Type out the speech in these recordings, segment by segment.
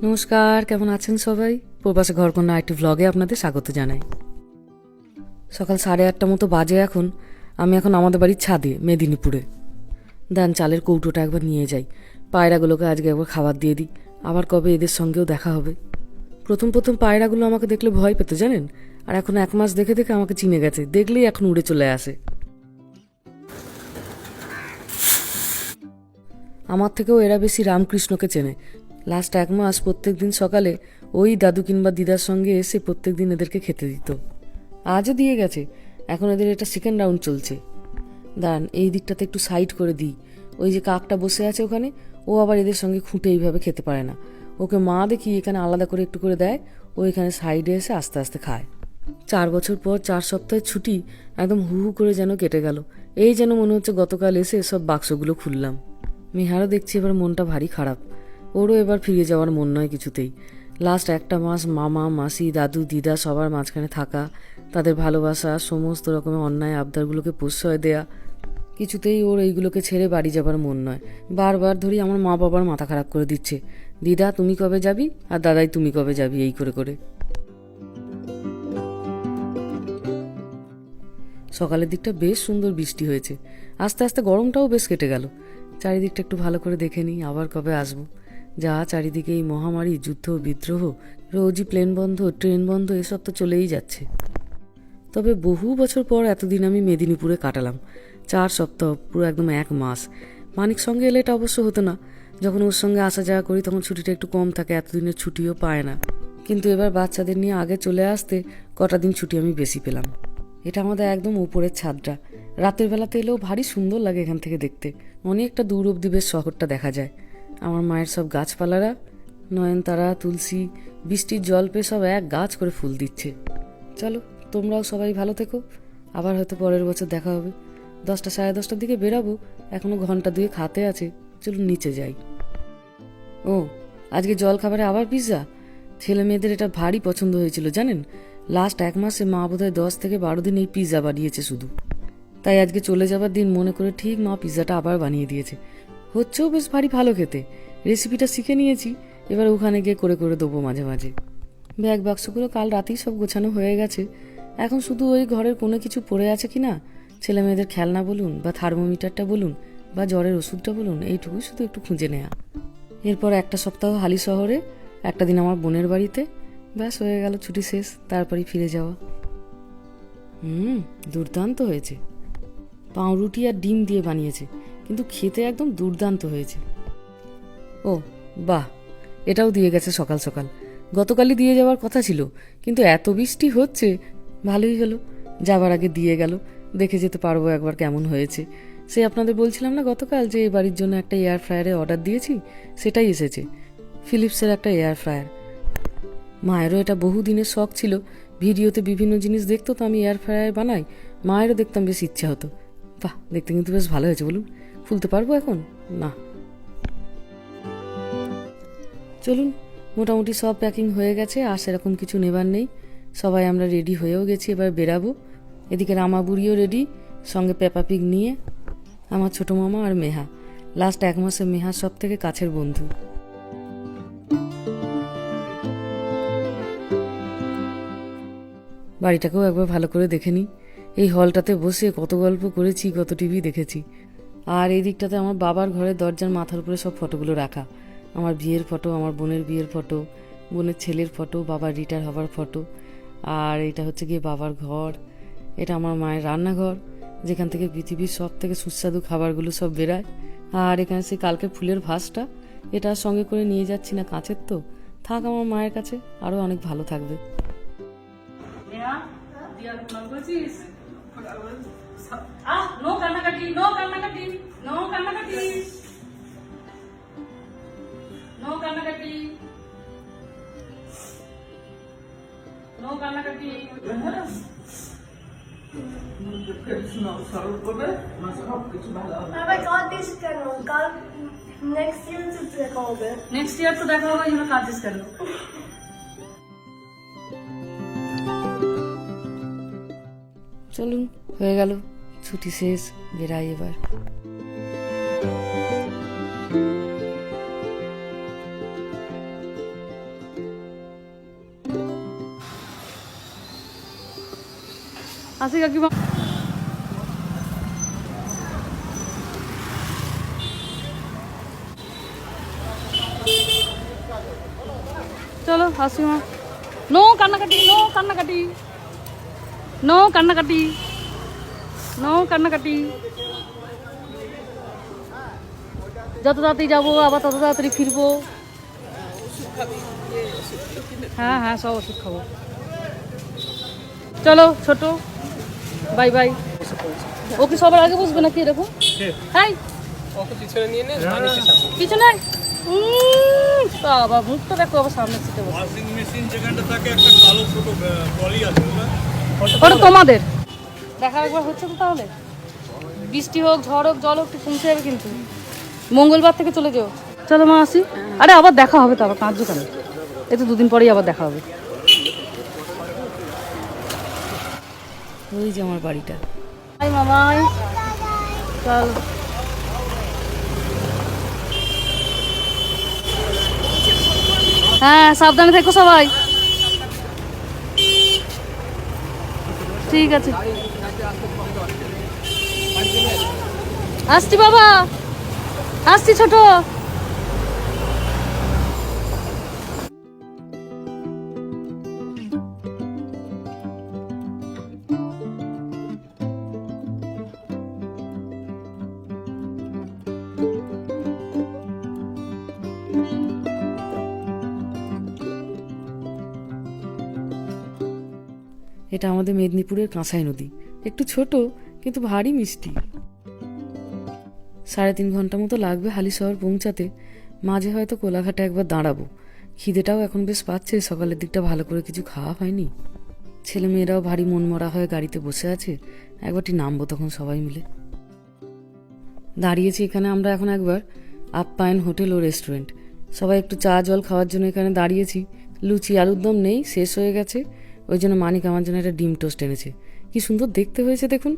নমস্কার, কেমন আছেন সবাই? প্রবাসে ঘরকন্যা আইটি ভ্লগে আপনাদের স্বাগত জানাই। সকাল 8:30 মতো বাজে এখন। আমি এখন আমাদের বাড়ির ছাদে মেদিনীপুরে। দেন চালের কৌটোটা একবার নিয়ে যাই, পায়রাগুলোকে আজকে একবার খাবার দিয়ে দিই। আবার কবে এদের সঙ্গেও দেখা হবে। প্রথম প্রথম পায়রাগুলো আমাকে দেখলে ভয় পেত জানেন, আর এখন 1 মাস দেখে দেখে আমাকে চিনে গেছে, দেখলেই এখন উড়ে চলে আসে। আমার থেকেও এরা বেশি রামকৃষ্ণকে চেনে। লাস্ট 1 মাস প্রত্যেক দিন সকালে ওই দাদু কিংবা দিদার সঙ্গে এসে প্রত্যেক দিন এদেরকে খেতে দিত। আজও দিয়ে গেছে। এখন এদের এটা সেকেন্ড রাউন্ড চলছে। দাঁড়ান, এই দিকটাতে একটু সাইড করে দিই। ওই যে কাকটা বসে আছে ওখানে, ও আবার এদের সঙ্গে খুঁটে এইভাবে খেতে পারে না। ওকে মা দেখি এখানে আলাদা করে একটু করে দেয়, ও এখানে সাইডে এসে আস্তে আস্তে খায়। 4 বছর পর 4 সপ্তাহের ছুটি একদম হু হু করে যেন কেটে গেল। এই যেন মনে হচ্ছে গতকাল এসে সব বাক্সগুলো খুললাম। মেহারও দেখছি এবার মনটা ভারী খারাপ। ওরও এবার ফিরে যাওয়ার মন নয় কিছুতেই। লাস্ট 1 মাস মামা মাসি দাদু দিদা সবার মাঝখানে থাকা, তাদের ভালোবাসা, সমস্ত রকমের অন্যায় আবদারগুলোকে প্রশ্রয় দেয়া, কিছুতেই ওর এইগুলোকে ছেড়ে বাড়ি যাবার মন নয়। বারবার ধরি আমার মা বাবার মাথা খারাপ করে দিচ্ছে, দিদা তুমি কবে যাবি, আর দাদাই তুমি কবে যাবি, এই করে করে। সকালের দিকটা বেশ সুন্দর বৃষ্টি হয়েছে, আস্তে আস্তে গরমটাও বেশ কেটে গেল। চারিদিকটা একটু ভালো করে দেখে নিই, আবার কবে আসবো। যা চারিদিকে এই মহামারী, যুদ্ধ, বিদ্রোহ, রোজই প্লেন বন্ধ, ট্রেন বন্ধ, এসব তো চলেই যাচ্ছে। তবে বহু বছর পর এতদিন আমি মেদিনীপুরে কাটালাম। 4 সপ্তাহ, পুরো একদম 1 মাস। মানিক সঙ্গে এলে এটা অবশ্য হতো না। যখন ওর সঙ্গে আসা যাওয়া করি তখন ছুটিটা একটু কম থাকে, এতদিনের ছুটিও পায় না। কিন্তু এবার বাচ্চাদের নিয়ে আগে চলে আসতে কটা দিন ছুটি আমি বেশি পেলাম। এটা আমাদের একদম উপরের ছাদটা। রাতের বেলাতে এলেও ভারী সুন্দর লাগে এখান থেকে দেখতে। অনেকটা দূর অব্দি বেশ শহরটা দেখা যায়। আমার মায়ের সব গাছপালারা, নয়নতারা, তুলসী, বৃষ্টির জল পেয়ে সব এক গাছ করে ফুল দিচ্ছে। চলো, তোমরাও সবাই ভালো থেকো। আবার হয়তো পরের বছর দেখা হবে। 10টা 10:30টার দিকে বেরাবো, এখনো ঘন্টা 2 খাতে আছে। চলুন নিচে যাই। ও, আজকে জল খাবারে আবার পিৎজা। ছেলে মেয়েদের এটা ভারী পছন্দ হয়েছিল জানেন। লাস্ট 1 মাসে মা বোধহয় 10 থেকে 12 দিন এই পিৎজা বানিয়েছে শুধু। তাই আজকে চলে যাবার দিন মনে করে ঠিক মা পিৎজাটা আবার বানিয়ে দিয়েছে। হচ্ছেও বেশ ভারী ভালো খেতে। রেসিপিটা শিখে নিয়েছি, এবার ওখানে গিয়ে করে করে দেবো মাঝে মাঝে। ব্যাগ বাক্সগুলো কাল রাতেই সব গোছানো হয়ে গেছে। এখন শুধু ওই ঘরের কোনো কিছু পড়ে আছে কি না, ছেলে মেয়েদের খেলনা বলুন বা থার্মোমিটারটা বলুন বা জ্বরের ওষুধটা বলুন, এইটুকুই শুধু একটু খুঁজে নেয়া। এরপর 1 সপ্তাহ হালি শহরে, একটা দিন আমার বোনের বাড়িতে। ব্যাস হয়ে গেল ছুটি শেষ, তারপরই ফিরে যাওয়া। দুর্দান্ত হয়েছে। পাউরুটি আর ডিম দিয়ে বানিয়েছে, কিন্তু খেতে একদম দুর্দান্ত হয়েছে। ও বাহ, এটাও দিয়ে গেছে সকাল সকাল। গতকালই দিয়ে যাওয়ার কথা ছিল, কিন্তু এত বৃষ্টি হচ্ছে, ভালোই হলো যাবার আগে দিয়ে গেল। দেখে যেতে পারবো একবার কেমন হয়েছে। সে আপনাদের বলছিলাম না গতকাল যে এই বাড়ির জন্য একটা এয়ার ফ্রায়ারে অর্ডার দিয়েছি, সেটাই এসেছে। ফিলিপসের একটা এয়ার ফ্রায়ার। মায়েরও এটা বহু দিনের শখ ছিল। ভিডিওতে বিভিন্ন জিনিস দেখতো তো আমি এয়ার ফ্রায়ার বানাই, মায়েরও দেখতাম বেশ ইচ্ছা হতো। বাহ, দেখতে কিন্তু বেশ ভালো হয়েছে বলুন। খুলতে পারবো এখন? না। চলুন, মোটামুটি সব প্যাকিং হয়ে গেছে, আর সেরকম কিছু নেবার নেই। সবাই আমরা রেডি হয়েও গেছি, এবার বেরাবো। এদিকে রামাবুড়িও রেডি, সঙ্গে পেপা পিগ নিয়ে। আমার ছোট মামা আর মেহা। লাস্ট 1 মাসে মেহার সব থেকে কাছের বন্ধু। বাড়িটাকেও একবার ভালো করে দেখে নিই। এই হলটাতে বসে কত গল্প করেছি, কত টিভি দেখেছি। আর এই দিকটাতে আমার বাবার ঘরের দরজার মাথার উপরে সব ফটোগুলো রাখা। আমার বিয়ের ফটো, আমার বোনের বিয়ের ফটো, বোনের ছেলের ফটো, বাবার রিটায়ার হবার ফটো। আর এটা হচ্ছে গিয়ে বাবার ঘর। এটা আমার মায়ের রান্নাঘর, যেখান থেকে পৃথিবীর সব থেকে সুস্বাদু খাবারগুলো সব বেরায়। আর এখানে সেই কালকের ফুলের ভাসটা, এটা সঙ্গে করে নিয়ে যাচ্ছি না, কাঁচের তো, থাক আমার মায়ের কাছে, আরও অনেক ভালো থাকবে। নো কান্নাকাটি, নো কান্নাকাটি, নো কান্নাকাটি, নো কান্নাকাটি, নো কান্নাকাটি। নেক্সট ইয়ার তো দেখা হবে, এখানে কাঁদিস কেন? চলুন, হয়ে গেল ছুটি শেষ, বেরাই এবার। আসি কাকিমা। চলো আসি মা। নো কান্নাকাটি, নো কান্নাকাটি, নো কান্নাকাটি, নো কান্নাকাটি। যত তাড়াতাড়ি যাবো আবার তত তাড়াতাড়ি ফিরবো। হ্যাঁ হ্যাঁ, সব ওষুধ খাবো। চলো ছোট, বাই বাই। ও কি সবার আগে বসবে নাকি এরকম? হাই, পিছনে বাবা, মুখটা দেখো আবার সামনে সিটে বসে। ওটা তোমাদের দেখা একবার হচ্ছে তো। তাহলে বৃষ্টি হোক, ঝড় হোক, জল হোক, একটু পৌঁছে যাবে কিন্তু। মঙ্গলবার থেকে চলে যাও। চলো মা আসি। আরে আবার দেখা হবে তো, আবার কাঁদছো কেন? এই তো দুদিন পরেই আবার দেখা হবে। ওই যে আমার বাড়িটা। হাই মামাই, চল। হ্যাঁ সাবধানে থেকো সবাই। ঠিক আছে, আসছি বাবা, আসছি ছোট। এটা আমাদের মেদিনীপুরের কাঁসাই নদী। একটু ছোট কিন্তু ভারী মিষ্টি। 3.5 ঘন্টা মতো লাগবে হালিশহর পৌঁছাতে। মাঝে হয়তো কোলাঘাটে একবার দাঁড়াবো। খিদেটাও এখন বেশ পাচ্ছে, সকালের দিকটা ভালো করে কিছু খাওয়া হয়নি। ছেলে মেয়েরাও ভারী মনমরা হয়ে গাড়িতে বসে আছে, একবারটি নামবো তখন সবাই মিলে। দাঁড়িয়েছি এখানে আমরা এখন একবার আপ্যায়ন হোটেল ও রেস্টুরেন্ট। সবাই একটু চা জল খাওয়ার জন্য এখানে দাঁড়িয়েছি। লুচি আলুর দম নেই, শেষ হয়ে গেছে। ওই জন্য মানিক আমার জন্য একটা ডিম টোস্ট এনেছে। কি সুন্দর দেখতে হয়েছে দেখুন।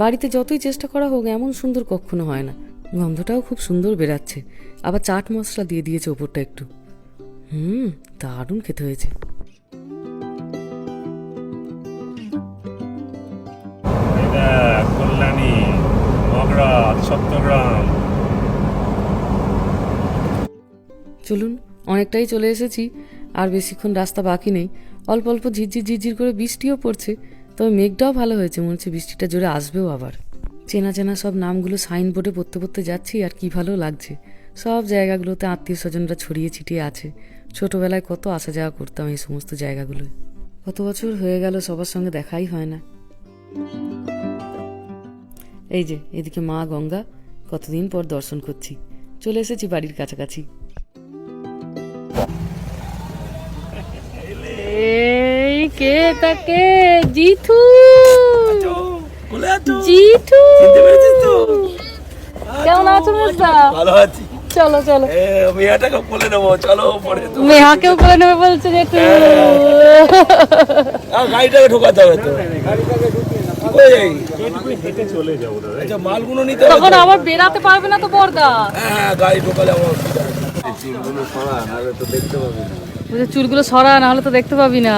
বাড়িতে যতই চেষ্টা করা হোক এমন সুন্দর কখনো হয় না। গন্ধটাও খুব সুন্দর বেরাচ্ছে। আবার চাট মশলা দিয়ে দিয়েছে ওপরটা একটু। দারুণ খেতে হয়েছে। কল্যাণী, মগরাত, সপ্তগ্রাম। চলুন, অনেকটাই চলে এসেছি। আর বেশিক্ষণ রাস্তা বাকি নেই। অল্প অল্প ঝিরঝির ঝিরঝির করে বৃষ্টিও পড়ছে, তবে মেঘটাও ভালো হয়েছে। মনে হচ্ছে বৃষ্টিটা জোরে আসবেও আবার। চেনা চেনা সব নামগুলো সাইনবোর্ডে পড়তে পড়তে যাচ্ছি, আর কি ভালো লাগছে। সব জায়গাগুলোতে আত্মীয় স্বজনরা ছড়িয়ে ছিটিয়ে আছে। ছোটবেলায় কত আসা যাওয়া করতাম এই সমস্ত জায়গাগুলোয়। কত বছর হয়ে গেল সবার সঙ্গে দেখাই হয় না। এই যে এদিকে মা গঙ্গা, কতদিন পর দর্শন করছি। চলে এসেছি বাড়ির কাছাকাছি। এই কে তাকে? জিঠু, জিঠু, কেমন আছো মেজদা? ভালো আছি। চলো চলো, মেয়েটাকে কোলে নেবো, চলো পরে। মেহাকেও কোলে নেবে বলছে জেঠু। গাড়িটাকে ঢোকাতে হবে তো। চলে যাবো দাদা। আচ্ছা, মালগুলো নিতে তখন আবার বেরাতে পারবে না তো বর্দা। হ্যাঁ, গাড়ি ঢোকালে আমার চুলগুলো সরা, নাহলে তো দেখতে পাবি না। বুঝে চুলগুলো সরা, না হলে তো দেখতে পাবি না।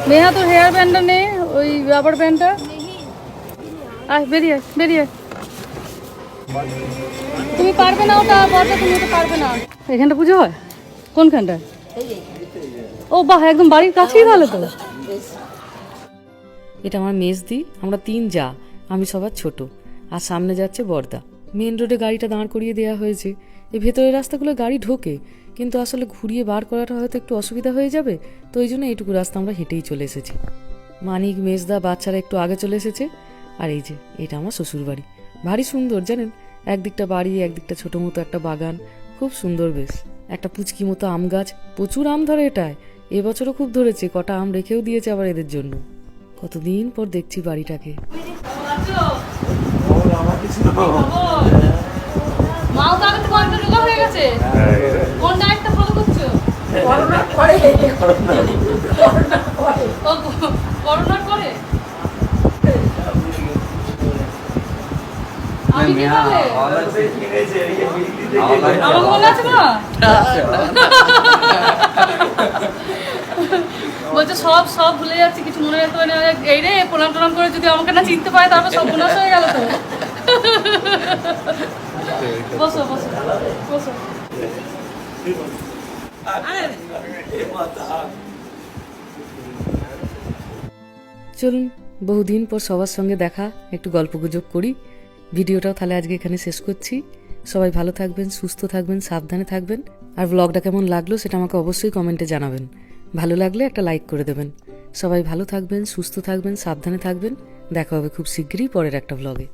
মেহা তোর হেয়ার ব্যান্ডটা নে, ওই রাবার ব্যান্ডটা। আয় বেরিয়ে বেরিয়ে। তুমি পারবে না ওটা বর্দা, তুমি ওটা পারবে না। এখানটা পুজো হয় কোনখানটায়? ও বাহ, একদম বাড়ির কাছেই। তাহলে তো এটা আমার মেজদি। আমরা 3 যা, আমি সবার ছোট। আর সামনে যাচ্ছে বর্দা। মেন রোডে গাড়িটা দাঁড় করিয়ে দেওয়া হয়েছে। এই ভেতরের রাস্তাগুলো গাড়ি ঢোকে, কিন্তু আসলে ঘুরিয়ে বার করাটা হয়তো একটু অসুবিধা হয়ে যাবে। তো ওই জন্য এইটুকু রাস্তা আমরা হেঁটেই চলে এসেছি। মানিক, মেজদা, বাচ্চারা একটু আগে চলে এসেছে। আর এই যে এটা আমার শ্বশুর বাড়ি। ভারী সুন্দর জানেন, একদিকটা বাড়ি, একদিকটা ছোট মতো একটা বাগান, খুব সুন্দর। বেশ একটা পুচকি মতো আম গাছ, প্রচুর আম ধরে এটায়। এবছরও খুব ধরেছে, কটা আম রেখেও দিয়েছে আবার এদের জন্য। কতদিন পর দেখছি বাড়িটাকে। মাও তো আগে তোমার একটা রোগা হয়ে গেছে। কোন ডায়েটটা ফলো করছো? করোনার পরে। ও করোনার পরে। আমি ভিডিও করলে আমাকে মনে আছে না বলছে সব সব ভুলে যাচ্ছি কিছু মনে রাখতে পারি না এই রে প্রণাম টনাম করে যদি আমাকে না চিনতে পারে তারপর সব বোনাস হয়ে গেল তো বসো বসো বসো চলুন বহুদিন পর সবার সঙ্গে দেখা, একটু গল্পগুজব করি। ভিডিওটাও তাহলে আজকে এখানে শেষ করছি। সবাই ভালো থাকবেন, সুস্থ থাকবেন, সাবধানে থাকবেন। আর ব্লগটা কেমন লাগলো সেটা আমাকে অবশ্যই কমেন্টে জানাবেন। ভালো লাগলে একটা লাইক করে দেবেন। সবাই ভালো থাকবেন, সুস্থ থাকবেন, সাবধানে থাকবেন। দেখা হবে খুব শিগগিরই পরের একটা ব্লগে।